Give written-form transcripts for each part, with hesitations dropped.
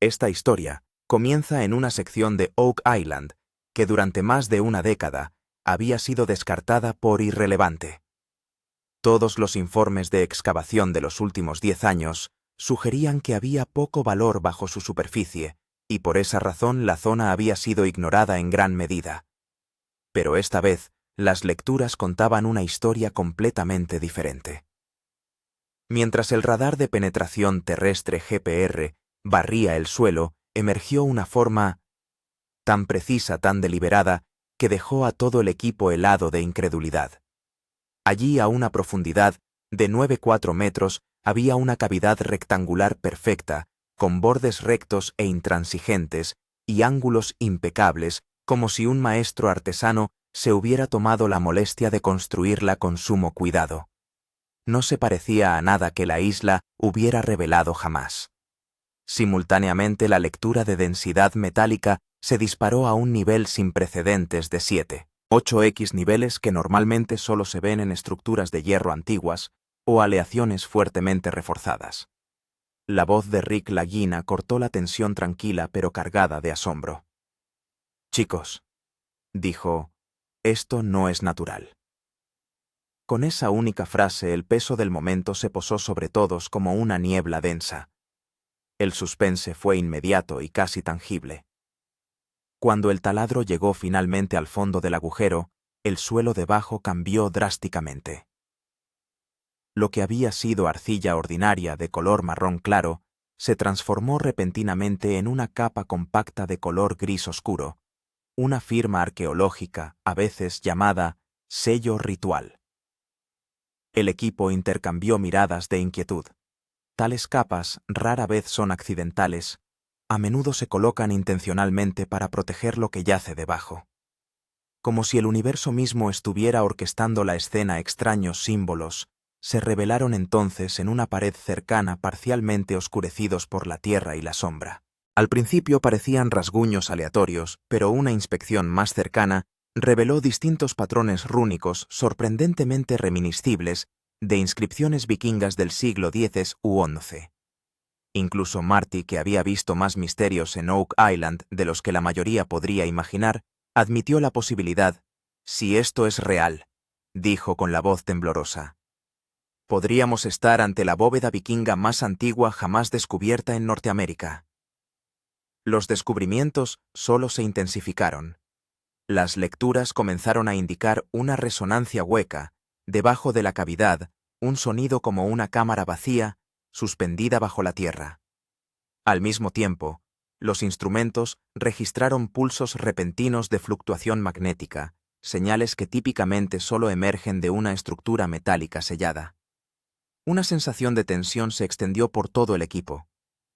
Esta historia comienza en una sección de Oak Island que durante más de una década había sido descartada por irrelevante. Todos los informes de excavación de los últimos 10 años sugerían que había poco valor bajo su superficie y por esa razón la zona había sido ignorada en gran medida. Pero esta vez, las lecturas contaban una historia completamente diferente. Mientras el radar de penetración terrestre GPR barría el suelo, emergió una forma tan precisa, tan deliberada, que dejó a todo el equipo helado de incredulidad. Allí, a una profundidad de 9,4 metros, había una cavidad rectangular perfecta, con bordes rectos e intransigentes y ángulos impecables, como si un maestro artesano se hubiera tomado la molestia de construirla con sumo cuidado. No se parecía a nada que la isla hubiera revelado jamás. Simultáneamente, la lectura de densidad metálica se disparó a un nivel sin precedentes de 7,8x niveles que normalmente solo se ven en estructuras de hierro antiguas o aleaciones fuertemente reforzadas. La voz de Rick Lagina cortó la tensión tranquila pero cargada de asombro. «Chicos», dijo, «esto no es natural». Con esa única frase el peso del momento se posó sobre todos como una niebla densa. El suspense fue inmediato y casi tangible. Cuando el taladro llegó finalmente al fondo del agujero, el suelo debajo cambió drásticamente. Lo que había sido arcilla ordinaria de color marrón claro se transformó repentinamente en una capa compacta de color gris oscuro, una firma arqueológica, a veces llamada sello ritual. El equipo intercambió miradas de inquietud. Tales capas rara vez son accidentales, a menudo se colocan intencionalmente para proteger lo que yace debajo. Como si el universo mismo estuviera orquestando la escena, extraños símbolos se revelaron entonces en una pared cercana parcialmente oscurecidos por la tierra y la sombra. Al principio parecían rasguños aleatorios, pero una inspección más cercana reveló distintos patrones rúnicos sorprendentemente reminiscibles de inscripciones vikingas del siglo X u XI. Incluso Marty, que había visto más misterios en Oak Island de los que la mayoría podría imaginar, admitió la posibilidad. «Si esto es real», dijo con la voz temblorosa, «podríamos estar ante la bóveda vikinga más antigua jamás descubierta en Norteamérica». Los descubrimientos solo se intensificaron. Las lecturas comenzaron a indicar una resonancia hueca, debajo de la cavidad, un sonido como una cámara vacía, suspendida bajo la tierra. Al mismo tiempo, los instrumentos registraron pulsos repentinos de fluctuación magnética, señales que típicamente solo emergen de una estructura metálica sellada. Una sensación de tensión se extendió por todo el equipo.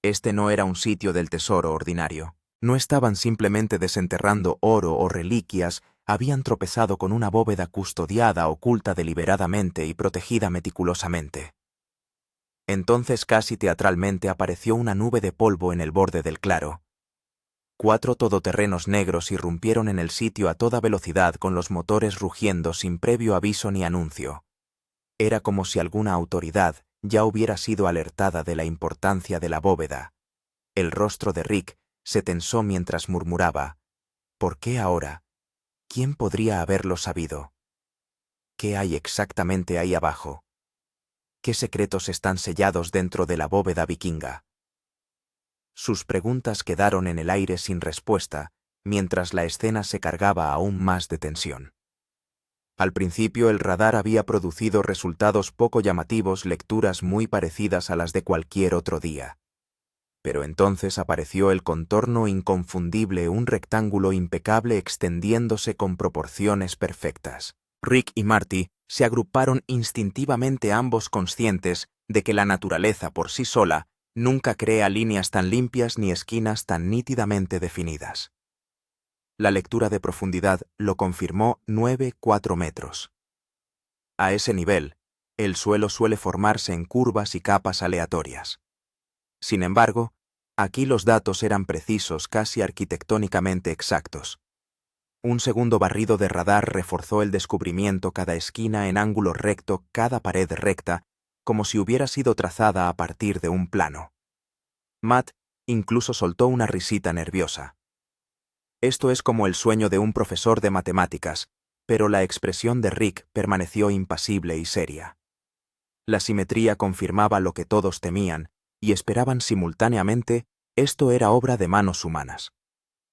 Este no era un sitio del tesoro ordinario. No estaban simplemente desenterrando oro o reliquias, habían tropezado con una bóveda custodiada, oculta deliberadamente y protegida meticulosamente. Entonces casi teatralmente apareció una nube de polvo en el borde del claro. 4 todoterrenos negros irrumpieron en el sitio a toda velocidad con los motores rugiendo sin previo aviso ni anuncio. Era como si alguna autoridad ya hubiera sido alertada de la importancia de la bóveda. El rostro de Rick se tensó mientras murmuraba, «¿Por qué ahora? ¿Quién podría haberlo sabido? ¿Qué hay exactamente ahí abajo? ¿Qué secretos están sellados dentro de la bóveda vikinga?» Sus preguntas quedaron en el aire sin respuesta, mientras la escena se cargaba aún más de tensión. Al principio el radar había producido resultados poco llamativos, lecturas muy parecidas a las de cualquier otro día. Pero entonces apareció el contorno inconfundible, un rectángulo impecable extendiéndose con proporciones perfectas. Rick y Marty se agruparon instintivamente, ambos conscientes de que la naturaleza por sí sola nunca crea líneas tan limpias ni esquinas tan nítidamente definidas. La lectura de profundidad lo confirmó: 9,4 metros. A ese nivel, el suelo suele formarse en curvas y capas aleatorias. Sin embargo, aquí los datos eran precisos, casi arquitectónicamente exactos. Un segundo barrido de radar reforzó el descubrimiento: cada esquina en ángulo recto, cada pared recta, como si hubiera sido trazada a partir de un plano. Matt Incluso soltó una risita nerviosa. Esto es como el sueño de un profesor de matemáticas, pero la expresión de Rick permaneció impasible y seria. La simetría confirmaba lo que todos temían, y esperaban simultáneamente. Esto era obra de manos humanas.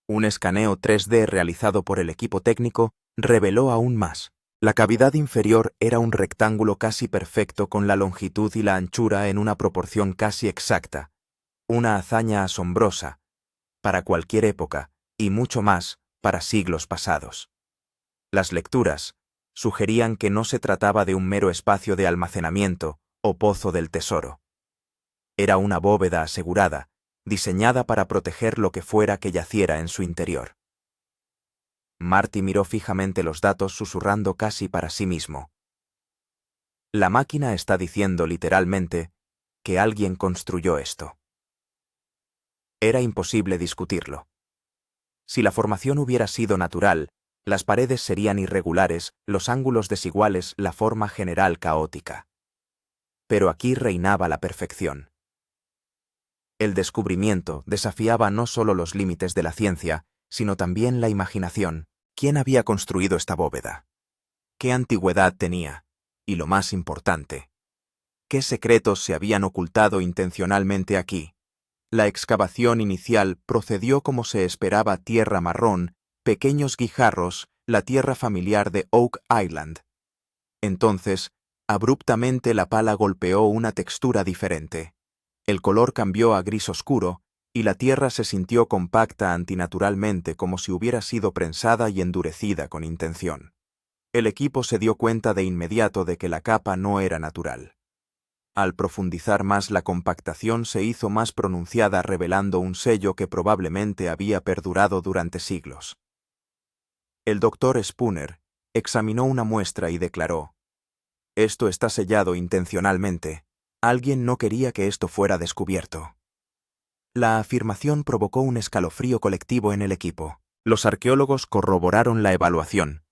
Un escaneo 3D realizado por el equipo técnico reveló aún más. La cavidad inferior era un rectángulo casi perfecto con la longitud y la anchura en una proporción casi exacta. Una hazaña asombrosa, para cualquier época, y mucho más, para siglos pasados. Las lecturas sugerían que no se trataba de un mero espacio de almacenamiento o pozo del tesoro. Era una bóveda asegurada, diseñada para proteger lo que fuera que yaciera en su interior. Marty miró fijamente los datos susurrando casi para sí mismo. La máquina está diciendo literalmente que alguien construyó esto. Era imposible discutirlo. Si la formación hubiera sido natural, las paredes serían irregulares, los ángulos desiguales, la forma general caótica. Pero aquí reinaba la perfección. El descubrimiento desafiaba no solo los límites de la ciencia, sino también la imaginación. ¿Quién había construido esta bóveda? ¿Qué antigüedad tenía? Y lo más importante, ¿qué secretos se habían ocultado intencionalmente aquí? La excavación inicial procedió como se esperaba: tierra marrón, pequeños guijarros, la tierra familiar de Oak Island. Entonces, abruptamente la pala golpeó una textura diferente. El color cambió a gris oscuro, y la tierra se sintió compacta antinaturalmente, como si hubiera sido prensada y endurecida con intención. El equipo se dio cuenta de inmediato de que la capa no era natural. Al profundizar más, la compactación se hizo más pronunciada, revelando un sello que probablemente había perdurado durante siglos. El doctor Spooner examinó una muestra y declaró: «Esto está sellado intencionalmente. Alguien no quería que esto fuera descubierto». La afirmación provocó un escalofrío colectivo en el equipo. Los arqueólogos corroboraron la evaluación.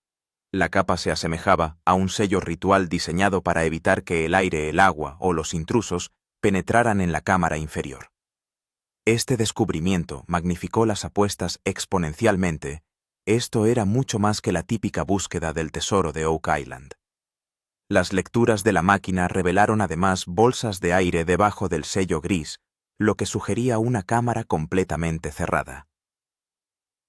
La capa se asemejaba a un sello ritual diseñado para evitar que el aire, el agua o los intrusos penetraran en la cámara inferior. Este descubrimiento magnificó las apuestas exponencialmente. Esto era mucho más que la típica búsqueda del tesoro de Oak Island. Las lecturas de la máquina revelaron además bolsas de aire debajo del sello gris, lo que sugería una cámara completamente cerrada.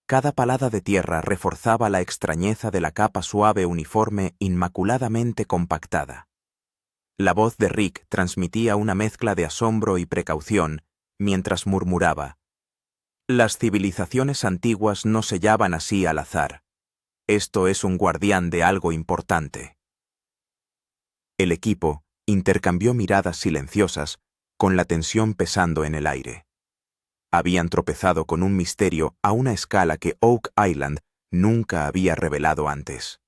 Cada palada de tierra reforzaba la extrañeza de la capa suave, uniforme, inmaculadamente compactada. La voz de Rick transmitía una mezcla de asombro y precaución, mientras murmuraba: «Las civilizaciones antiguas no sellaban así al azar. Esto es un guardián de algo importante». El equipo intercambió miradas silenciosas, con la tensión pesando en el aire. Habían tropezado con un misterio a una escala que Oak Island nunca había revelado antes.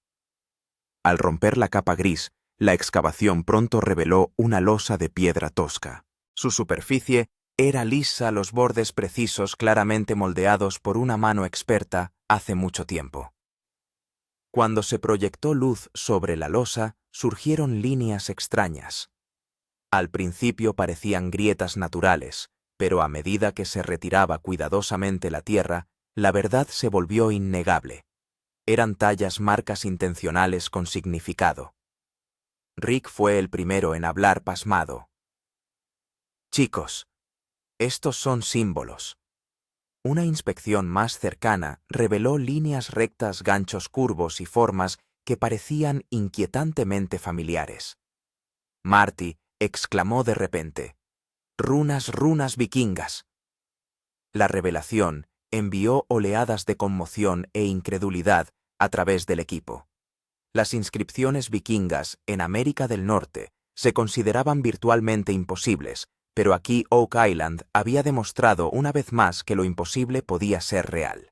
Al romper la capa gris, la excavación pronto reveló una losa de piedra tosca. Su superficie era lisa, los bordes precisos, claramente moldeados por una mano experta hace mucho tiempo. Cuando se proyectó luz sobre la losa, surgieron líneas extrañas. Al principio parecían grietas naturales, pero a medida que se retiraba cuidadosamente la tierra, la verdad se volvió innegable. Eran tallas, marcas intencionales con significado. Rick fue el primero en hablar, pasmado. «Chicos, estos son símbolos». Una inspección más cercana reveló líneas rectas, ganchos curvos y formas que parecían inquietantemente familiares. Marty exclamó de repente: «Runas, runas vikingas». La revelación envió oleadas de conmoción e incredulidad a través del equipo. Las inscripciones vikingas en América del Norte se consideraban virtualmente imposibles, pero aquí Oak Island había demostrado una vez más que lo imposible podía ser real.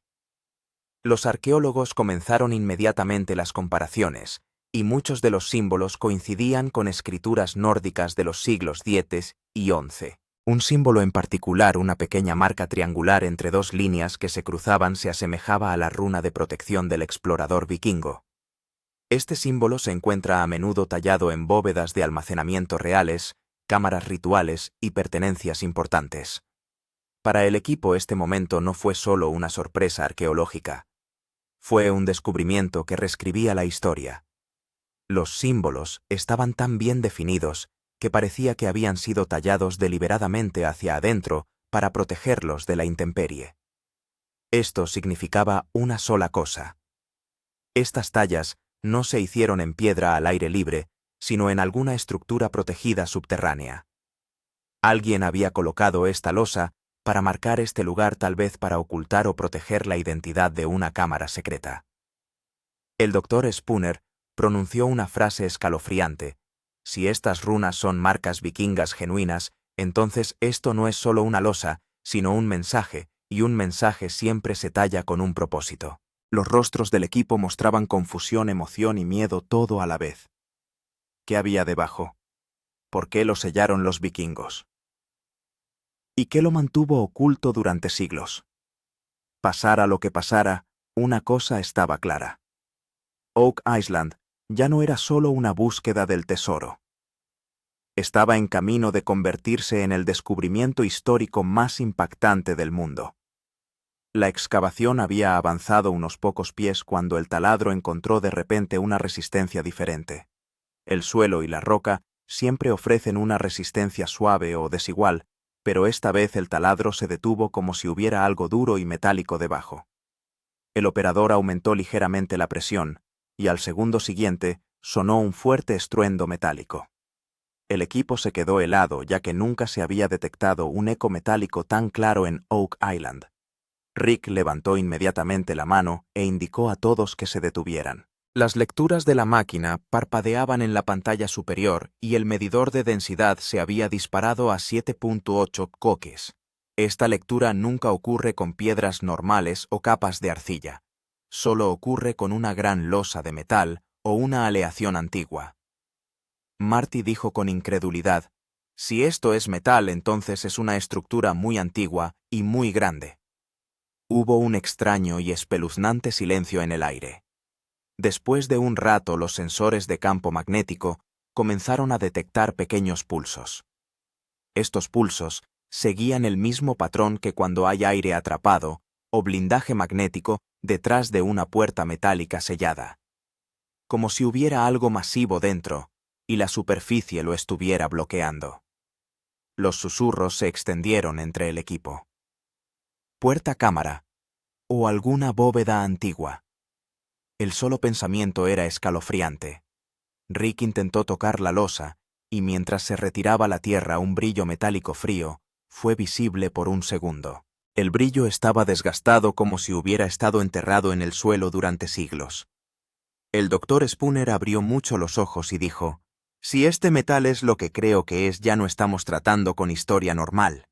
Los arqueólogos comenzaron inmediatamente las comparaciones, y muchos de los símbolos coincidían con escrituras nórdicas de los siglos X y XI. Un símbolo en particular, una pequeña marca triangular entre dos líneas que se cruzaban, se asemejaba a la runa de protección del explorador vikingo. Este símbolo se encuentra a menudo tallado en bóvedas de almacenamiento reales, cámaras rituales y pertenencias importantes. Para el equipo este momento no fue solo una sorpresa arqueológica. Fue un descubrimiento que reescribía la historia. Los símbolos estaban tan bien definidos que parecía que habían sido tallados deliberadamente hacia adentro para protegerlos de la intemperie. Esto significaba una sola cosa. Estas tallas no se hicieron en piedra al aire libre, sino en alguna estructura protegida subterránea. Alguien había colocado esta losa para marcar este lugar, tal vez para ocultar o proteger la identidad de una cámara secreta. El doctor Spooner pronunció una frase escalofriante. Si estas runas son marcas vikingas genuinas, entonces esto no es solo una losa, sino un mensaje, y un mensaje siempre se talla con un propósito. Los rostros del equipo mostraban confusión, emoción y miedo todo a la vez. ¿Qué había debajo? ¿Por qué lo sellaron los vikingos? ¿Y qué lo mantuvo oculto durante siglos? Pasara lo que pasara, una cosa estaba clara. Oak Island ya no era solo una búsqueda del tesoro. Estaba en camino de convertirse en el descubrimiento histórico más impactante del mundo. La excavación había avanzado unos pocos pies cuando el taladro encontró de repente una resistencia diferente. El suelo y la roca siempre ofrecen una resistencia suave o desigual, pero esta vez el taladro se detuvo como si hubiera algo duro y metálico debajo. El operador aumentó ligeramente la presión, y al segundo siguiente sonó un fuerte estruendo metálico. El equipo se quedó helado, ya que nunca se había detectado un eco metálico tan claro en Oak Island. Rick levantó inmediatamente la mano e indicó a todos que se detuvieran. Las lecturas de la máquina parpadeaban en la pantalla superior y el medidor de densidad se había disparado a 7.8 coques. Esta lectura nunca ocurre con piedras normales o capas de arcilla. Solo ocurre con una gran losa de metal o una aleación antigua. Marty dijo con incredulidad: si esto es metal, entonces es una estructura muy antigua y muy grande. Hubo un extraño y espeluznante silencio en el aire. Después de un rato, los sensores de campo magnético comenzaron a detectar pequeños pulsos. Estos pulsos seguían el mismo patrón que cuando hay aire atrapado o blindaje magnético detrás de una puerta metálica sellada. Como si hubiera algo masivo dentro y la superficie lo estuviera bloqueando. Los susurros se extendieron entre el equipo. Puerta cámara o alguna bóveda antigua. El solo pensamiento era escalofriante. Rick intentó tocar la losa, y mientras se retiraba la tierra un brillo metálico frío fue visible por un segundo. El brillo estaba desgastado como si hubiera estado enterrado en el suelo durante siglos. El doctor Spooner abrió mucho los ojos y dijo: si este metal es lo que creo que es, ya no estamos tratando con historia normal.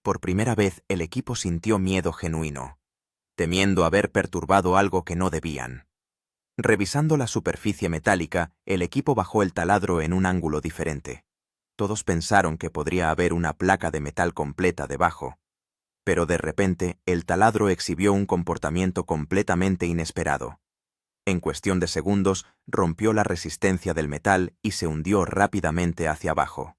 Por primera vez el equipo sintió miedo genuino, temiendo haber perturbado algo que no debían. Revisando la superficie metálica, el equipo bajó el taladro en un ángulo diferente. Todos pensaron que podría haber una placa de metal completa debajo, pero de repente el taladro exhibió un comportamiento completamente inesperado. En cuestión de segundos, rompió la resistencia del metal y se hundió rápidamente hacia abajo.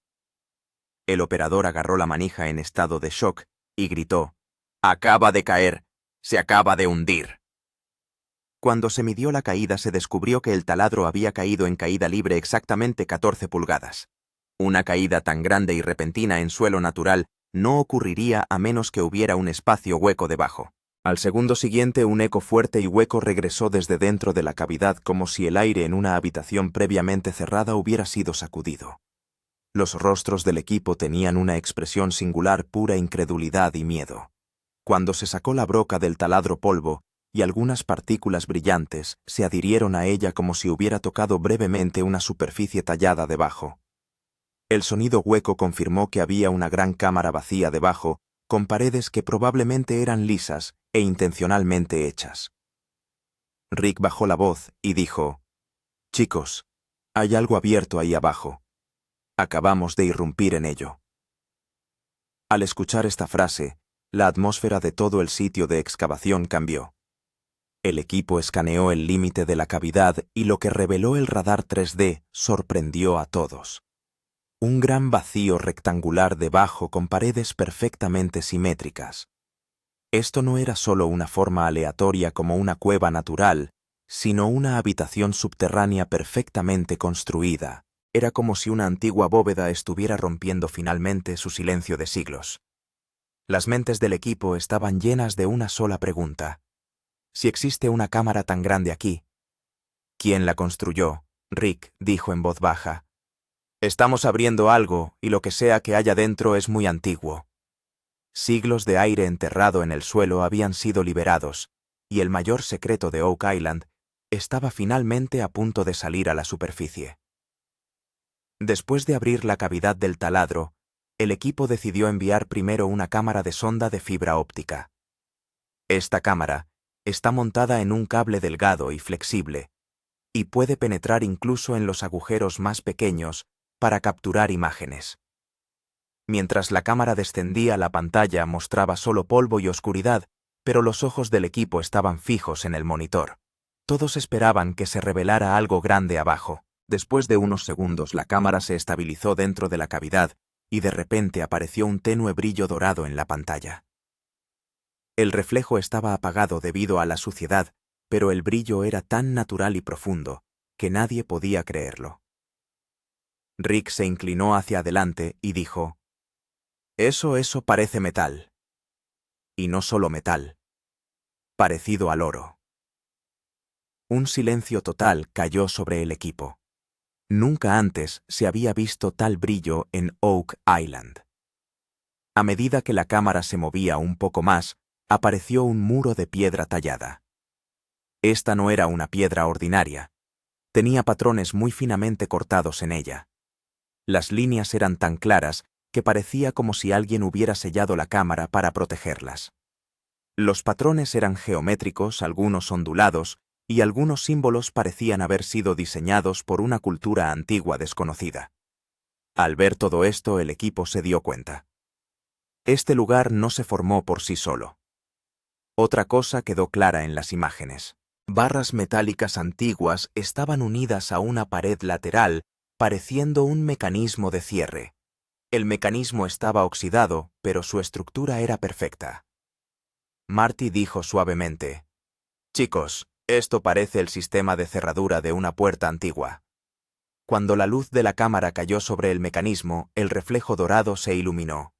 El operador agarró la manija en estado de shock y gritó: «¡Acaba de caer! ¡Se acaba de hundir!». Cuando se midió la caída, se descubrió que el taladro había caído en caída libre exactamente 14 pulgadas. Una caída tan grande y repentina en suelo natural no ocurriría a menos que hubiera un espacio hueco debajo. Al segundo siguiente, un eco fuerte y hueco regresó desde dentro de la cavidad, como si el aire en una habitación previamente cerrada hubiera sido sacudido. Los rostros del equipo tenían una expresión singular, pura incredulidad y miedo. Cuando se sacó la broca del taladro, polvo y algunas partículas brillantes se adhirieron a ella como si hubiera tocado brevemente una superficie tallada debajo. El sonido hueco confirmó que había una gran cámara vacía debajo, con paredes que probablemente eran lisas e intencionalmente hechas. Rick bajó la voz y dijo: «Chicos, hay algo abierto ahí abajo. Acabamos de irrumpir en ello». Al escuchar esta frase, la atmósfera de todo el sitio de excavación cambió. El equipo escaneó el límite de la cavidad y lo que reveló el radar 3D sorprendió a todos. Un gran vacío rectangular debajo con paredes perfectamente simétricas. Esto no era solo una forma aleatoria como una cueva natural, sino una habitación subterránea perfectamente construida. Era como si una antigua bóveda estuviera rompiendo finalmente su silencio de siglos. Las mentes del equipo estaban llenas de una sola pregunta. Si existe una cámara tan grande aquí, ¿quién la construyó? Rick dijo en voz baja. Estamos abriendo algo y lo que sea que haya dentro es muy antiguo. Siglos de aire enterrado en el suelo habían sido liberados, y el mayor secreto de Oak Island estaba finalmente a punto de salir a la superficie. Después de abrir la cavidad del taladro, el equipo decidió enviar primero una cámara de sonda de fibra óptica. Esta cámara está montada en un cable delgado y flexible, y puede penetrar incluso en los agujeros más pequeños para capturar imágenes. Mientras la cámara descendía, la pantalla mostraba solo polvo y oscuridad, pero los ojos del equipo estaban fijos en el monitor. Todos esperaban que se revelara algo grande abajo. Después de unos segundos, la cámara se estabilizó dentro de la cavidad y de repente apareció un tenue brillo dorado en la pantalla. El reflejo estaba apagado debido a la suciedad, pero el brillo era tan natural y profundo que nadie podía creerlo. Rick se inclinó hacia adelante y dijo: Eso parece metal. Y no solo metal. Parecido al oro. Un silencio total cayó sobre el equipo. Nunca antes se había visto tal brillo en Oak Island. A medida que la cámara se movía un poco más, apareció un muro de piedra tallada. Esta no era una piedra ordinaria. Tenía patrones muy finamente cortados en ella. Las líneas eran tan claras que parecía como si alguien hubiera sellado la cámara para protegerlas. Los patrones eran geométricos, algunos ondulados, y algunos símbolos parecían haber sido diseñados por una cultura antigua desconocida. Al ver todo esto, el equipo se dio cuenta. Este lugar no se formó por sí solo. Otra cosa quedó clara en las imágenes. Barras metálicas antiguas estaban unidas a una pared lateral, pareciendo un mecanismo de cierre. El mecanismo estaba oxidado, pero su estructura era perfecta. Marty dijo suavemente: «Chicos, esto parece el sistema de cerradura de una puerta antigua». Cuando la luz de la cámara cayó sobre el mecanismo, el reflejo dorado se iluminó.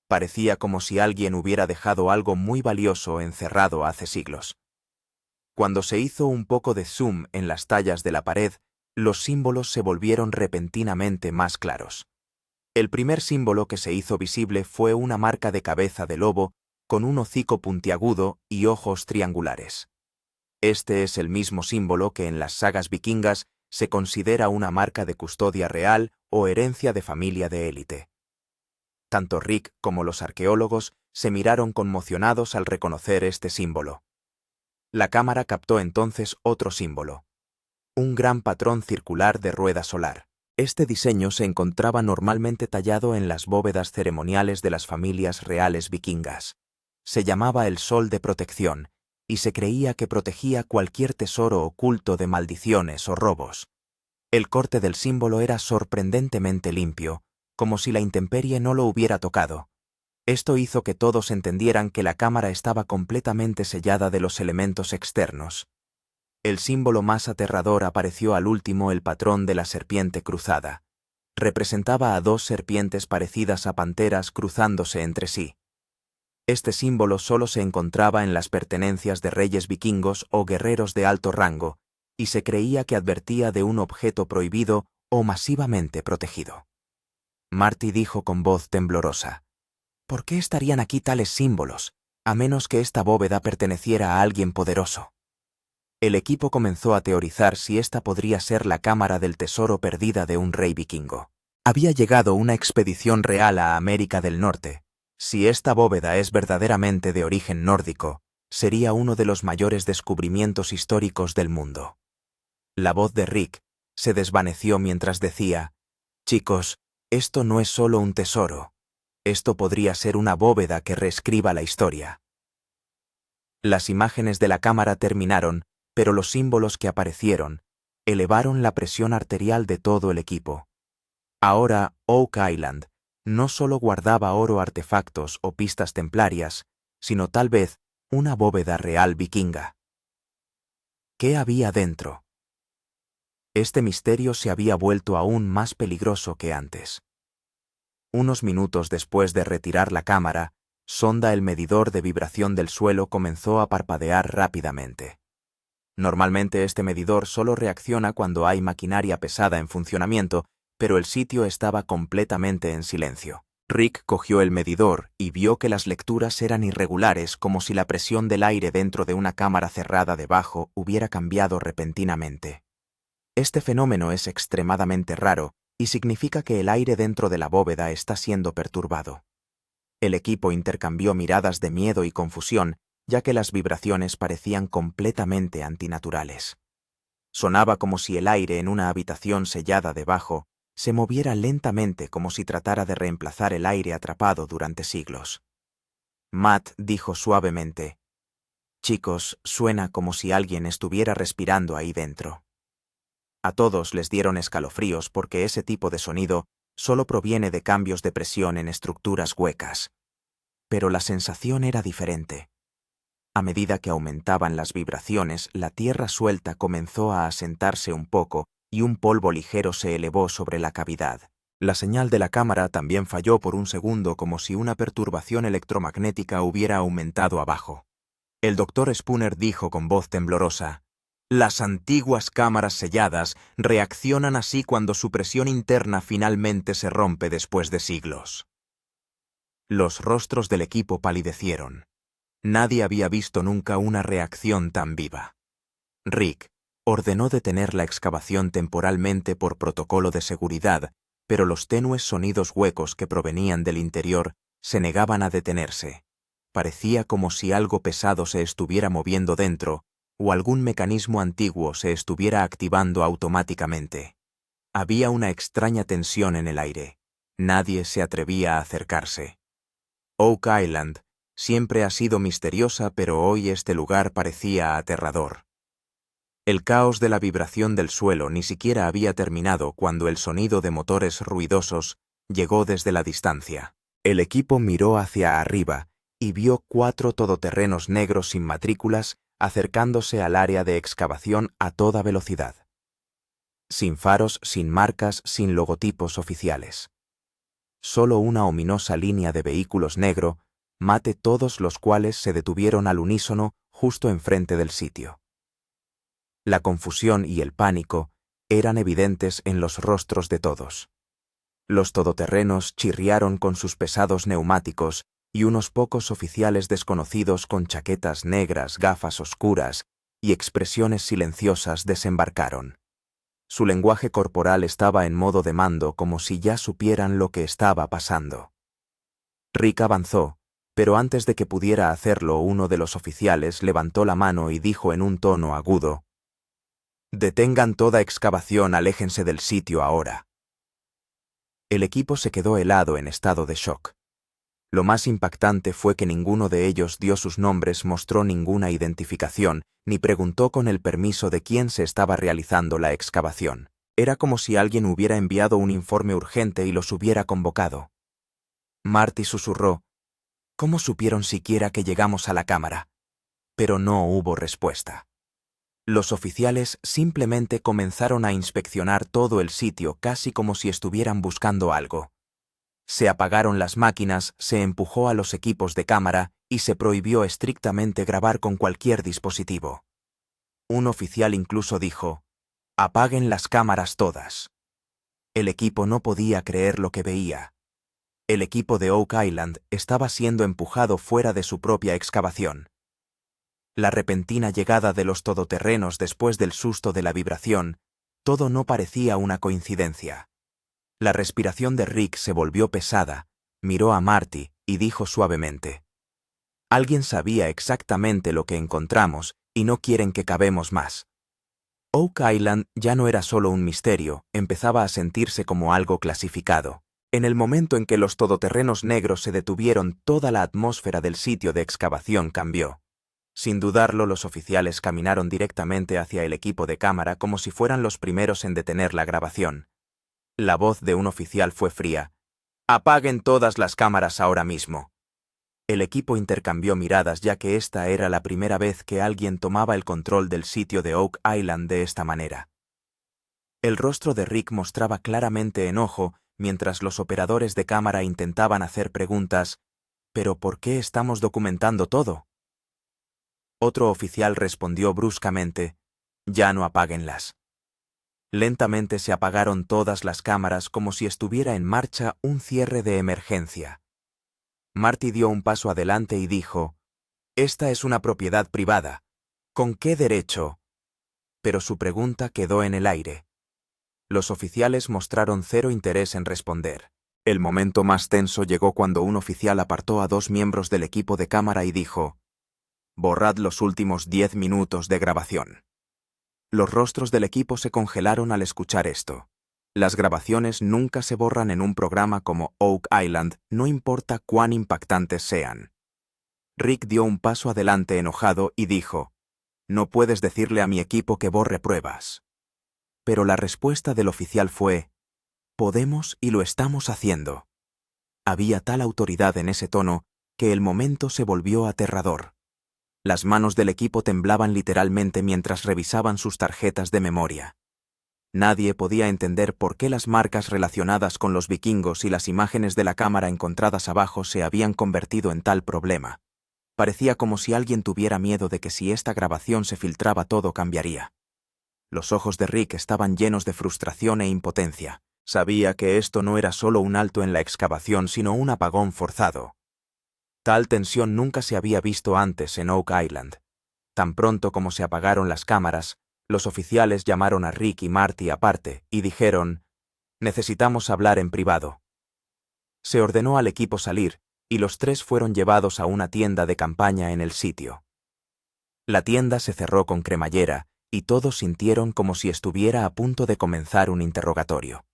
Parecía como si alguien hubiera dejado algo muy valioso encerrado hace siglos. Cuando se hizo un poco de zoom en las tallas de la pared, los símbolos se volvieron repentinamente más claros. El primer símbolo que se hizo visible fue una marca de cabeza de lobo con un hocico puntiagudo y ojos triangulares. Este es el mismo símbolo que en las sagas vikingas se considera una marca de custodia real o herencia de familia de élite. Tanto Rick como los arqueólogos se miraron conmocionados al reconocer este símbolo. La cámara captó entonces otro símbolo: un gran patrón circular de rueda solar. Este diseño se encontraba normalmente tallado en las bóvedas ceremoniales de las familias reales vikingas. Se llamaba el sol de protección, y se creía que protegía cualquier tesoro oculto de maldiciones o robos. El corte del símbolo era sorprendentemente limpio, como si la intemperie no lo hubiera tocado. Esto hizo que todos entendieran que la cámara estaba completamente sellada de los elementos externos. El símbolo más aterrador apareció al último: el patrón de la serpiente cruzada. Representaba a dos serpientes parecidas a panteras cruzándose entre sí. Este símbolo solo se encontraba en las pertenencias de reyes vikingos o guerreros de alto rango, y se creía que advertía de un objeto prohibido o masivamente protegido. Marty dijo con voz temblorosa: «¿Por qué estarían aquí tales símbolos, a menos que esta bóveda perteneciera a alguien poderoso?» El equipo comenzó a teorizar si esta podría ser la cámara del tesoro perdida de un rey vikingo. Había llegado una expedición real a América del Norte. Si esta bóveda es verdaderamente de origen nórdico, sería uno de los mayores descubrimientos históricos del mundo. La voz de Rick se desvaneció mientras decía: «Chicos, esto no es solo un tesoro. Esto podría ser una bóveda que reescriba la historia». Las imágenes de la cámara terminaron, pero los símbolos que aparecieron elevaron la presión arterial de todo el equipo. Ahora Oak Island no solo guardaba oro, artefactos o pistas templarias, sino tal vez una bóveda real vikinga. ¿Qué había dentro? Este misterio se había vuelto aún más peligroso que antes. Unos minutos después de retirar la cámara, sonda el medidor de vibración del suelo comenzó a parpadear rápidamente. Normalmente este medidor solo reacciona cuando hay maquinaria pesada en funcionamiento, pero el sitio estaba completamente en silencio. Rick cogió el medidor y vio que las lecturas eran irregulares, como si la presión del aire dentro de una cámara cerrada debajo hubiera cambiado repentinamente. Este fenómeno es extremadamente raro y significa que el aire dentro de la bóveda está siendo perturbado. El equipo intercambió miradas de miedo y confusión, ya que las vibraciones parecían completamente antinaturales. Sonaba como si el aire en una habitación sellada debajo se moviera lentamente, como si tratara de reemplazar el aire atrapado durante siglos. Matt dijo suavemente: «Chicos, suena como si alguien estuviera respirando ahí dentro». A todos les dieron escalofríos porque ese tipo de sonido solo proviene de cambios de presión en estructuras huecas. Pero la sensación era diferente. A medida que aumentaban las vibraciones, la tierra suelta comenzó a asentarse un poco y un polvo ligero se elevó sobre la cavidad. La señal de la cámara también falló por un segundo, como si una perturbación electromagnética hubiera aumentado abajo. El doctor Spooner dijo con voz temblorosa: «Las antiguas cámaras selladas reaccionan así cuando su presión interna finalmente se rompe después de siglos». Los rostros del equipo palidecieron. Nadie había visto nunca una reacción tan viva. Rick ordenó detener la excavación temporalmente por protocolo de seguridad, pero los tenues sonidos huecos que provenían del interior se negaban a detenerse. Parecía como si algo pesado se estuviera moviendo dentro, o algún mecanismo antiguo se estuviera activando automáticamente. Había una extraña tensión en el aire. Nadie se atrevía a acercarse. Oak Island siempre ha sido misteriosa, pero hoy este lugar parecía aterrador. El caos de la vibración del suelo ni siquiera había terminado cuando el sonido de motores ruidosos llegó desde la distancia. El equipo miró hacia arriba y vio 4 todoterrenos negros sin matrículas acercándose al área de excavación a toda velocidad. Sin faros, sin marcas, sin logotipos oficiales. Solo una ominosa línea de vehículos negro, mate, todos los cuales se detuvieron al unísono justo enfrente del sitio. La confusión y el pánico eran evidentes en los rostros de todos. Los todoterrenos chirriaron con sus pesados neumáticos y unos pocos oficiales desconocidos con chaquetas negras, gafas oscuras y expresiones silenciosas desembarcaron. Su lenguaje corporal estaba en modo de mando, como si ya supieran lo que estaba pasando. Rick avanzó, pero antes de que pudiera hacerlo, uno de los oficiales levantó la mano y dijo en un tono agudo: «Detengan toda excavación, aléjense del sitio ahora». El equipo se quedó helado en estado de shock. Lo más impactante fue que ninguno de ellos dio sus nombres, mostró ninguna identificación, ni preguntó con el permiso de quién se estaba realizando la excavación. Era como si alguien hubiera enviado un informe urgente y los hubiera convocado. Marty susurró: «¿Cómo supieron siquiera que llegamos a la cámara?». Pero no hubo respuesta. Los oficiales simplemente comenzaron a inspeccionar todo el sitio, casi como si estuvieran buscando algo. Se apagaron las máquinas, se empujó a los equipos de cámara y se prohibió estrictamente grabar con cualquier dispositivo. Un oficial incluso dijo: «Apaguen las cámaras todas». El equipo no podía creer lo que veía. El equipo de Oak Island estaba siendo empujado fuera de su propia excavación. La repentina llegada de los todoterrenos después del susto de la vibración, todo no parecía una coincidencia. La respiración de Rick se volvió pesada, miró a Marty y dijo suavemente: «Alguien sabía exactamente lo que encontramos y no quieren que cavemos más». Oak Island ya no era solo un misterio, empezaba a sentirse como algo clasificado. En el momento en que los todoterrenos negros se detuvieron, toda la atmósfera del sitio de excavación cambió. Sin dudarlo, los oficiales caminaron directamente hacia el equipo de cámara como si fueran los primeros en detener la grabación. La voz de un oficial fue fría. «Apaguen todas las cámaras ahora mismo». El equipo intercambió miradas ya que esta era la primera vez que alguien tomaba el control del sitio de Oak Island de esta manera. El rostro de Rick mostraba claramente enojo mientras los operadores de cámara intentaban hacer preguntas. ¿Pero por qué estamos documentando todo? Otro oficial respondió bruscamente. «Ya no apáguenlas». Lentamente se apagaron todas las cámaras como si estuviera en marcha un cierre de emergencia. Marty dio un paso adelante y dijo, «Esta es una propiedad privada. ¿Con qué derecho?» Pero su pregunta quedó en el aire. Los oficiales mostraron cero interés en responder. El momento más tenso llegó cuando un oficial apartó a 2 miembros del equipo de cámara y dijo, «Borrad los últimos 10 minutos de grabación». Los rostros del equipo se congelaron al escuchar esto. Las grabaciones nunca se borran en un programa como Oak Island, no importa cuán impactantes sean. Rick dio un paso adelante enojado y dijo, «No puedes decirle a mi equipo que borre pruebas». Pero la respuesta del oficial fue, «Podemos y lo estamos haciendo». Había tal autoridad en ese tono que el momento se volvió aterrador. Las manos del equipo temblaban literalmente mientras revisaban sus tarjetas de memoria. Nadie podía entender por qué las marcas relacionadas con los vikingos y las imágenes de la cámara encontradas abajo se habían convertido en tal problema. Parecía como si alguien tuviera miedo de que si esta grabación se filtraba todo cambiaría. Los ojos de Rick estaban llenos de frustración e impotencia. Sabía que esto no era solo un alto en la excavación, sino un apagón forzado. Tal tensión nunca se había visto antes en Oak Island. Tan pronto como se apagaron las cámaras, los oficiales llamaron a Rick y Marty aparte y dijeron, «Necesitamos hablar en privado». Se ordenó al equipo salir, y los 3 fueron llevados a una tienda de campaña en el sitio. La tienda se cerró con cremallera, y todos sintieron como si estuviera a punto de comenzar un interrogatorio.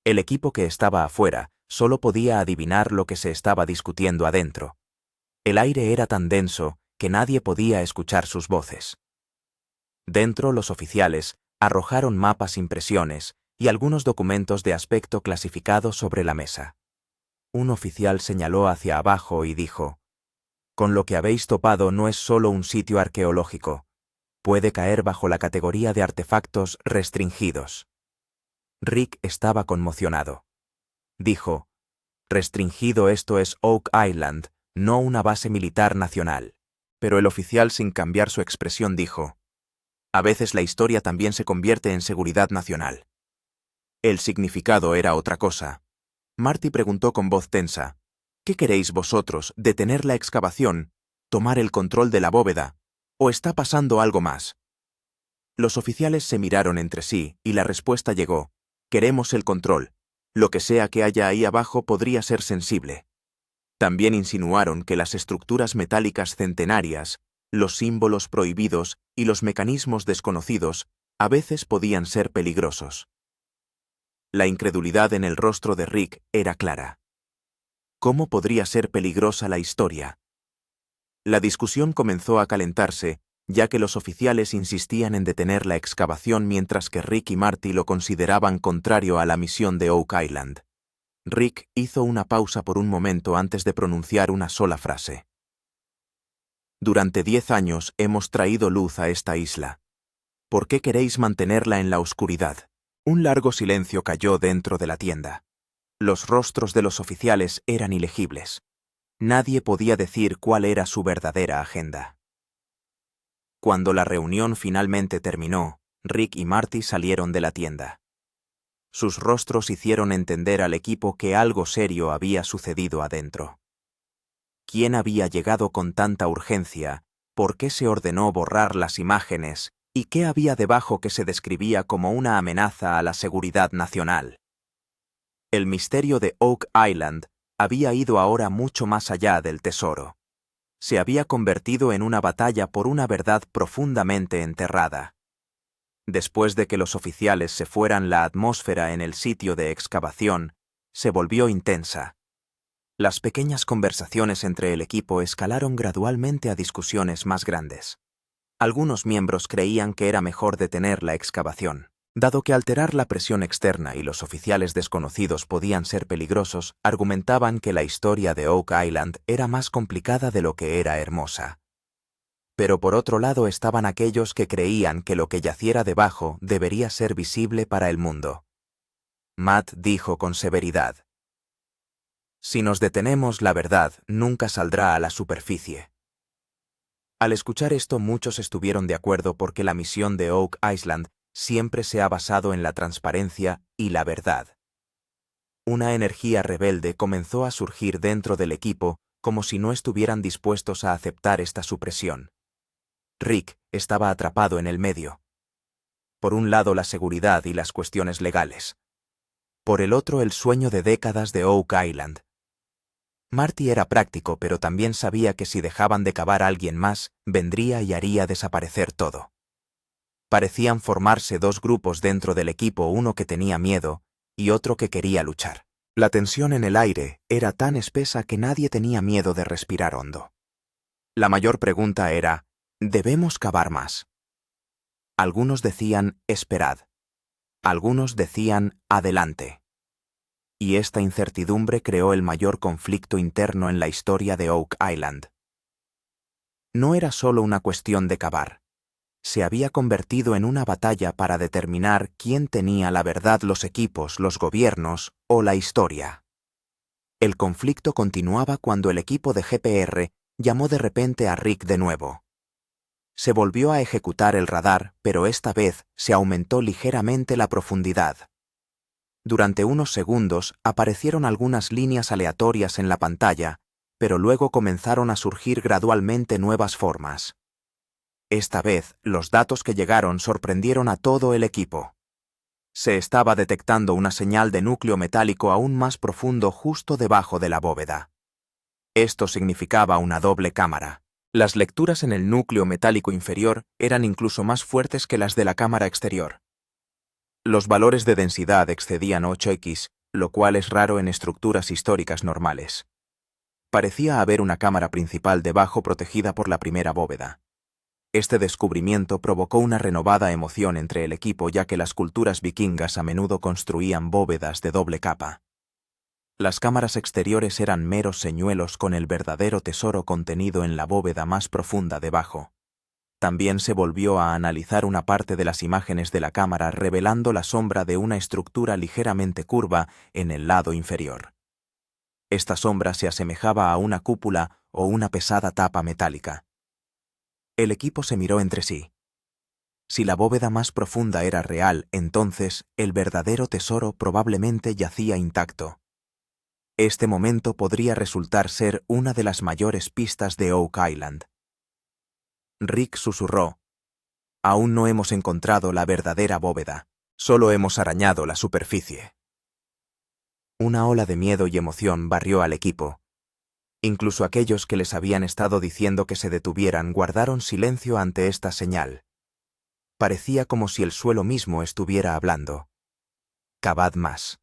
El equipo que estaba afuera solo podía adivinar lo que se estaba discutiendo adentro. El aire era tan denso que nadie podía escuchar sus voces. Dentro, los oficiales arrojaron mapas, impresiones y algunos documentos de aspecto clasificado sobre la mesa. Un oficial señaló hacia abajo y dijo, «Con lo que habéis topado no es solo un sitio arqueológico. Puede caer bajo la categoría de artefactos restringidos». Rick estaba conmocionado. Dijo, «Restringido, esto es Oak Island, no una base militar nacional». Pero el oficial, sin cambiar su expresión, dijo, «A veces la historia también se convierte en seguridad nacional». El significado era otra cosa. Marty preguntó con voz tensa, «¿Qué queréis vosotros? ¿Detener la excavación? ¿Tomar el control de la bóveda? ¿O está pasando algo más?» Los oficiales se miraron entre sí y la respuesta llegó, «Queremos el control. Lo que sea que haya ahí abajo podría ser sensible». También insinuaron que las estructuras metálicas centenarias, los símbolos prohibidos y los mecanismos desconocidos a veces podían ser peligrosos. La incredulidad en el rostro de Rick era clara. ¿Cómo podría ser peligrosa la historia? La discusión comenzó a calentarse, ya que los oficiales insistían en detener la excavación mientras que Rick y Marty lo consideraban contrario a la misión de Oak Island. Rick hizo una pausa por un momento antes de pronunciar una sola frase. «Durante 10 años hemos traído luz a esta isla. ¿Por qué queréis mantenerla en la oscuridad?» Un largo silencio cayó dentro de la tienda. Los rostros de los oficiales eran ilegibles. Nadie podía decir cuál era su verdadera agenda. Cuando la reunión finalmente terminó, Rick y Marty salieron de la tienda. Sus rostros hicieron entender al equipo que algo serio había sucedido adentro. ¿Quién había llegado con tanta urgencia? ¿Por qué se ordenó borrar las imágenes? ¿Y qué había debajo que se describía como una amenaza a la seguridad nacional? El misterio de Oak Island había ido ahora mucho más allá del tesoro. Se había convertido en una batalla por una verdad profundamente enterrada. Después de que los oficiales se fueran, la atmósfera en el sitio de excavación se volvió intensa. Las pequeñas conversaciones entre el equipo escalaron gradualmente a discusiones más grandes. Algunos miembros creían que era mejor detener la excavación. Dado que alterar la presión externa y los oficiales desconocidos podían ser peligrosos, argumentaban que la historia de Oak Island era más complicada de lo que era hermosa. Pero por otro lado estaban aquellos que creían que lo que yaciera debajo debería ser visible para el mundo. Matt dijo con severidad: «Si nos detenemos, la verdad nunca saldrá a la superficie». Al escuchar esto, muchos estuvieron de acuerdo porque la misión de Oak Island siempre se ha basado en la transparencia y la verdad. Una energía rebelde comenzó a surgir dentro del equipo como si no estuvieran dispuestos a aceptar esta supresión. Rick estaba atrapado en el medio. Por un lado la seguridad y las cuestiones legales. Por el otro el sueño de décadas de Oak Island. Marty era práctico, pero también sabía que si dejaban de cavar a alguien más, vendría y haría desaparecer todo. Parecían formarse dos grupos dentro del equipo, uno que tenía miedo y otro que quería luchar. La tensión en el aire era tan espesa que nadie tenía miedo de respirar hondo. La mayor pregunta era: ¿debemos cavar más? Algunos decían: esperad. Algunos decían: adelante. Y esta incertidumbre creó el mayor conflicto interno en la historia de Oak Island. No era solo una cuestión de cavar. Se había convertido en una batalla para determinar quién tenía la verdad: los equipos, los gobiernos o la historia. El conflicto continuaba cuando el equipo de GPR llamó de repente a Rick de nuevo. Se volvió a ejecutar el radar, pero esta vez se aumentó ligeramente la profundidad. Durante unos segundos aparecieron algunas líneas aleatorias en la pantalla, pero luego comenzaron a surgir gradualmente nuevas formas. Esta vez, los datos que llegaron sorprendieron a todo el equipo. Se estaba detectando una señal de núcleo metálico aún más profundo justo debajo de la bóveda. Esto significaba una doble cámara. Las lecturas en el núcleo metálico inferior eran incluso más fuertes que las de la cámara exterior. Los valores de densidad excedían 8x, lo cual es raro en estructuras históricas normales. Parecía haber una cámara principal debajo protegida por la primera bóveda. Este descubrimiento provocó una renovada emoción entre el equipo, ya que las culturas vikingas a menudo construían bóvedas de doble capa. Las cámaras exteriores eran meros señuelos con el verdadero tesoro contenido en la bóveda más profunda debajo. También se volvió a analizar una parte de las imágenes de la cámara, revelando la sombra de una estructura ligeramente curva en el lado inferior. Esta sombra se asemejaba a una cúpula o una pesada tapa metálica. El equipo se miró entre sí. Si la bóveda más profunda era real, entonces el verdadero tesoro probablemente yacía intacto. Este momento podría resultar ser una de las mayores pistas de Oak Island. Rick susurró: «Aún no hemos encontrado la verdadera bóveda, solo hemos arañado la superficie». Una ola de miedo y emoción barrió al equipo. Incluso aquellos que les habían estado diciendo que se detuvieran guardaron silencio ante esta señal. Parecía como si el suelo mismo estuviera hablando. «Cavad más».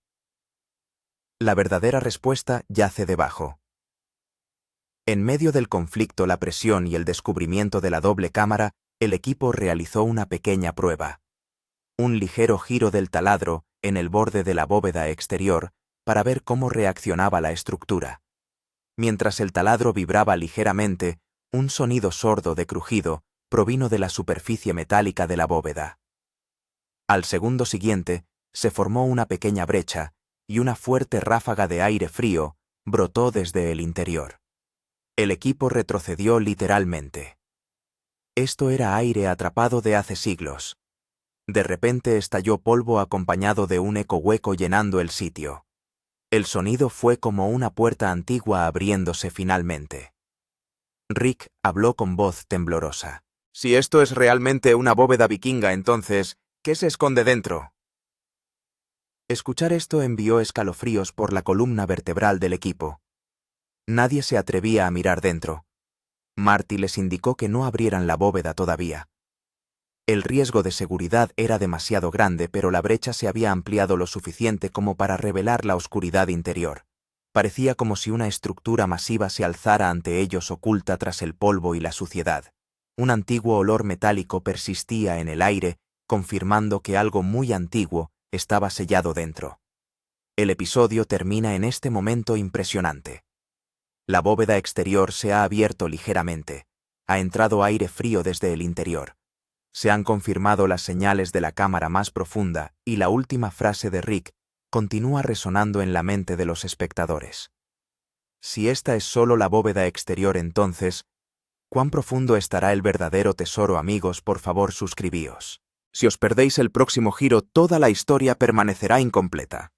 La verdadera respuesta yace debajo. En medio del conflicto, la presión y el descubrimiento de la doble cámara, el equipo realizó una pequeña prueba. Un ligero giro del taladro en el borde de la bóveda exterior para ver cómo reaccionaba la estructura. Mientras el taladro vibraba ligeramente, un sonido sordo de crujido provino de la superficie metálica de la bóveda. Al segundo siguiente, se formó una pequeña brecha y una fuerte ráfaga de aire frío brotó desde el interior. El equipo retrocedió literalmente. Esto era aire atrapado de hace siglos. De repente estalló polvo acompañado de un eco hueco llenando el sitio. El sonido fue como una puerta antigua abriéndose finalmente. Rick habló con voz temblorosa. «Si esto es realmente una bóveda vikinga, entonces, ¿qué se esconde dentro?» Escuchar esto envió escalofríos por la columna vertebral del equipo. Nadie se atrevía a mirar dentro. Marty les indicó que no abrieran la bóveda todavía. El riesgo de seguridad era demasiado grande, pero la brecha se había ampliado lo suficiente como para revelar la oscuridad interior. Parecía como si una estructura masiva se alzara ante ellos, oculta tras el polvo y la suciedad. Un antiguo olor metálico persistía en el aire confirmando que algo muy antiguo estaba sellado dentro. El episodio termina en este momento impresionante. La bóveda exterior se ha abierto ligeramente. Ha entrado aire frío desde el interior. Se han confirmado las señales de la cámara más profunda y la última frase de Rick continúa resonando en la mente de los espectadores. Si esta es solo la bóveda exterior, entonces, ¿cuán profundo estará el verdadero tesoro, amigos? Por favor, suscribíos. Si os perdéis el próximo giro, toda la historia permanecerá incompleta.